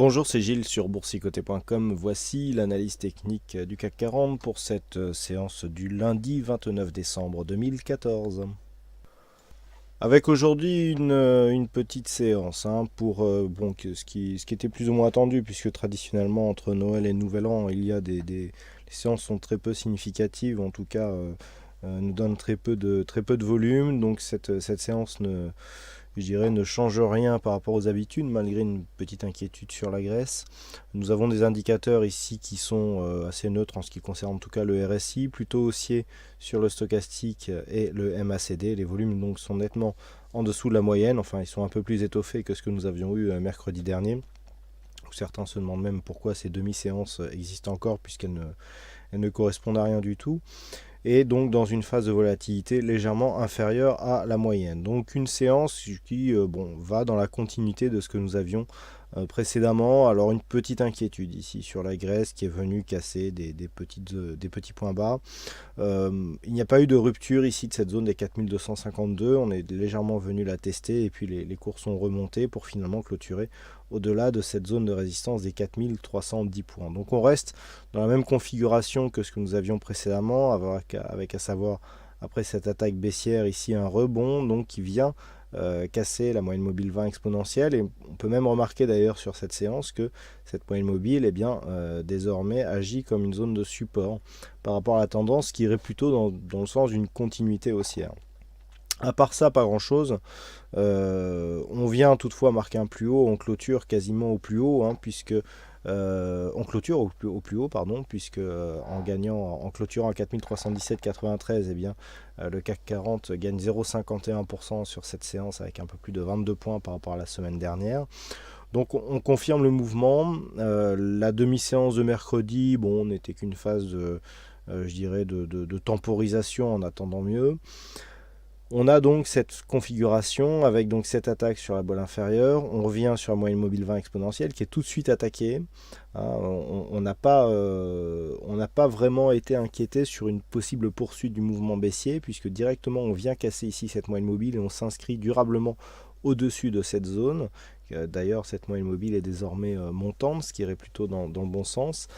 Bonjour, c'est Gilles sur boursicoté.com. Voici l'analyse technique du CAC 40 pour cette séance du lundi 29 décembre 2014. Avec aujourd'hui une petite séance pour ce qui était plus ou moins attendu, puisque traditionnellement entre Noël et Nouvel An, les séances sont très peu significatives, en tout cas nous donnent très peu de volume. Donc cette séance je dirais, ne change rien par rapport aux habitudes, malgré une petite inquiétude sur la Grèce. Nous avons des indicateurs ici qui sont assez neutres en ce qui concerne en tout cas le RSI, plutôt haussier sur le stochastique et le MACD. Les volumes donc sont nettement en dessous de la moyenne, enfin ils sont un peu plus étoffés que ce que nous avions eu mercredi dernier. Certains se demandent même pourquoi ces demi-séances existent encore, elles ne correspondent à rien du tout, et donc dans une phase de volatilité légèrement inférieure à la moyenne. Donc une séance qui va dans la continuité de ce que nous avions précédemment. Alors une petite inquiétude ici sur la Grèce qui est venue casser des petits points bas. Il n'y a pas eu de rupture ici de cette zone des 4252, on est légèrement venu la tester et puis les cours sont remontés pour finalement clôturer au-delà de cette zone de résistance des 4310 points. Donc on reste dans la même configuration que ce que nous avions précédemment, avec à savoir après cette attaque baissière ici un rebond donc qui vient casser la moyenne mobile 20 exponentielle, et on peut même remarquer d'ailleurs sur cette séance que cette moyenne mobile désormais agit comme une zone de support par rapport à la tendance qui irait plutôt dans le sens d'une continuité haussière. À part ça, pas grand chose. On vient toutefois marquer un plus haut, on clôture quasiment au plus haut, puisque on clôture au plus haut, pardon, puisque en clôturant à 4317,93, le CAC 40 gagne 0,51% sur cette séance avec un peu plus de 22 points par rapport à la semaine dernière. Donc on confirme le mouvement. La demi-séance de mercredi, n'était qu'une phase de temporisation en attendant mieux. On a donc cette configuration avec donc cette attaque sur la boîte inférieure. On revient sur la moyenne mobile 20 exponentielle qui est tout de suite attaquée. On n'a pas vraiment été inquiété sur une possible poursuite du mouvement baissier, puisque directement on vient casser ici cette moyenne mobile et on s'inscrit durablement au-dessus de cette zone. D'ailleurs, cette moyenne mobile est désormais montante, ce qui irait plutôt dans le bon sens.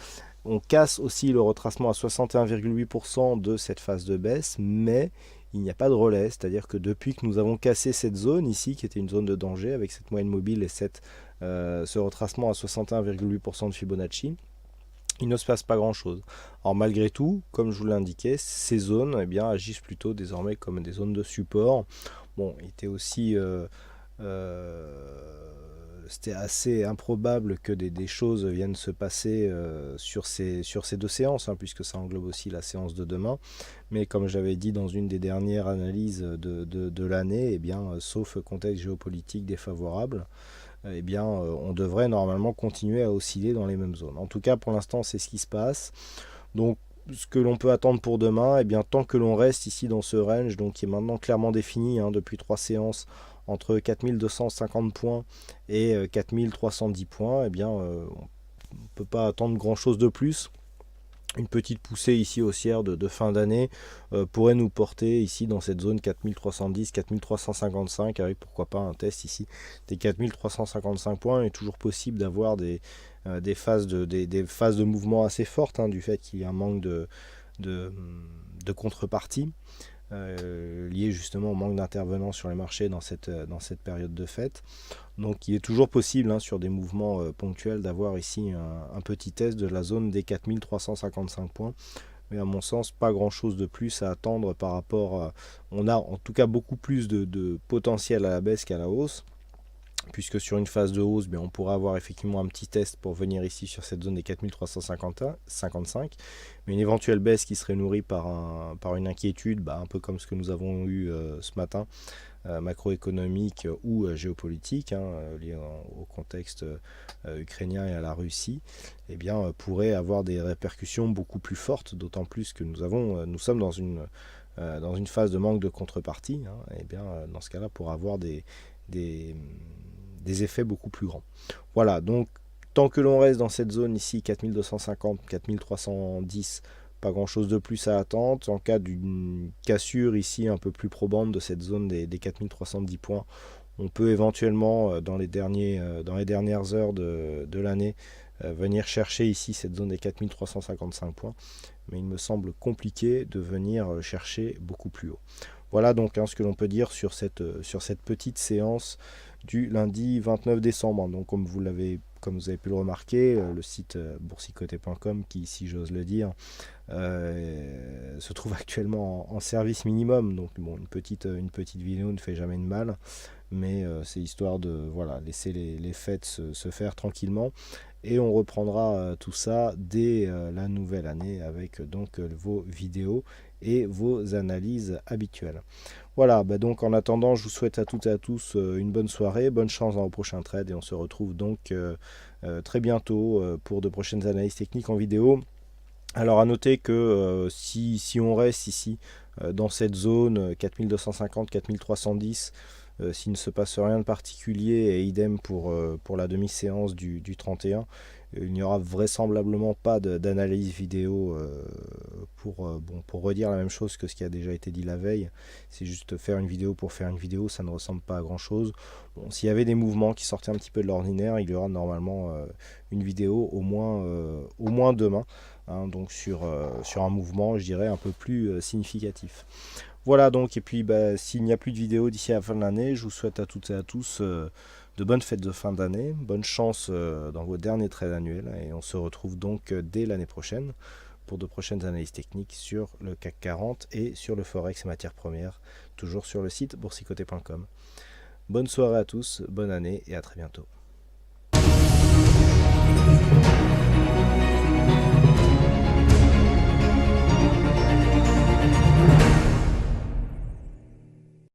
On casse aussi le retracement à 61,8% de cette phase de baisse, mais il n'y a pas de relais, c'est-à-dire que depuis que nous avons cassé cette zone ici, qui était une zone de danger, avec cette moyenne mobile et ce retracement à 61,8% de Fibonacci, il ne se passe pas grand-chose. Alors malgré tout, comme je vous l'indiquais, ces zones agissent plutôt désormais comme des zones de support. Bon, il était aussi... c'était assez improbable que des choses viennent se passer sur ces deux séances, puisque ça englobe aussi la séance de demain. Mais comme j'avais dit dans une des dernières analyses de l'année, sauf contexte géopolitique défavorable, on devrait normalement continuer à osciller dans les mêmes zones. En tout cas, pour l'instant, c'est ce qui se passe. Donc, ce que l'on peut attendre pour demain, tant que l'on reste ici dans ce range, donc qui est maintenant clairement défini depuis 3 séances, entre 4250 points et 4310 points, on ne peut pas attendre grand chose de plus. Une petite poussée ici haussière de fin d'année pourrait nous porter ici dans cette zone 4310, 4355, avec pourquoi pas un test ici des 4355 points. Il est toujours possible d'avoir des phases de mouvement assez fortes, du fait qu'il y a un manque de contrepartie. Lié justement au manque d'intervenants sur les marchés dans cette période de fête. Donc il est toujours possible sur des mouvements ponctuels d'avoir ici un petit test de la zone des 4355 points. Mais à mon sens, pas grand chose de plus à attendre par rapport à... On a en tout cas beaucoup plus de potentiel à la baisse qu'à la hausse, puisque sur une phase de hausse, on pourra avoir effectivement un petit test pour venir ici sur cette zone des 4355, mais une éventuelle baisse qui serait nourrie par une inquiétude, un peu comme ce que nous avons eu ce matin, macroéconomique ou géopolitique, lié au contexte ukrainien et à la Russie, pourrait avoir des répercussions beaucoup plus fortes, d'autant plus que nous sommes dans une phase de manque de contrepartie, dans ce cas-là, pour avoir des effets beaucoup plus grands. Voilà, donc tant que l'on reste dans cette zone ici, 4250, 4310, pas grand chose de plus à attendre. En cas d'une cassure ici un peu plus probante de cette zone des 4310 points, On peut éventuellement, dans les dernières heures de l'année, venir chercher ici cette zone des 4355 points, mais il me semble compliqué de venir chercher beaucoup plus haut. Voilà donc ce que l'on peut dire sur cette petite séance du lundi 29 décembre. Donc comme vous avez pu le remarquer, le site boursicoté.com, qui, si j'ose le dire, se trouve actuellement en service minimum. Donc bon, une petite vidéo ne fait jamais de mal, mais c'est histoire de laisser les fêtes se faire tranquillement. Et on reprendra tout ça dès la nouvelle année avec donc vos vidéos et vos analyses habituelles. Voilà, donc en attendant, je vous souhaite à toutes et à tous une bonne soirée, bonne chance dans vos prochains trades, et on se retrouve donc très bientôt pour de prochaines analyses techniques en vidéo. Alors à noter que si on reste ici dans cette zone 4250-4310, s'il ne se passe rien de particulier, et idem pour la demi-séance du 31, il n'y aura vraisemblablement pas d'analyse vidéo pour redire la même chose que ce qui a déjà été dit la veille. C'est juste faire une vidéo pour faire une vidéo, ça ne ressemble pas à grand chose. Bon, s'il y avait des mouvements qui sortaient un petit peu de l'ordinaire, il y aura normalement une vidéo au moins demain, donc sur un mouvement, je dirais, un peu plus significatif. Voilà donc, et puis s'il n'y a plus de vidéos d'ici à la fin de l'année, je vous souhaite à toutes et à tous de bonnes fêtes de fin d'année, bonne chance dans vos derniers trades annuels, et on se retrouve donc dès l'année prochaine pour de prochaines analyses techniques sur le CAC 40 et sur le Forex et matières premières, toujours sur le site boursicoté.com. Bonne soirée à tous, bonne année et à très bientôt.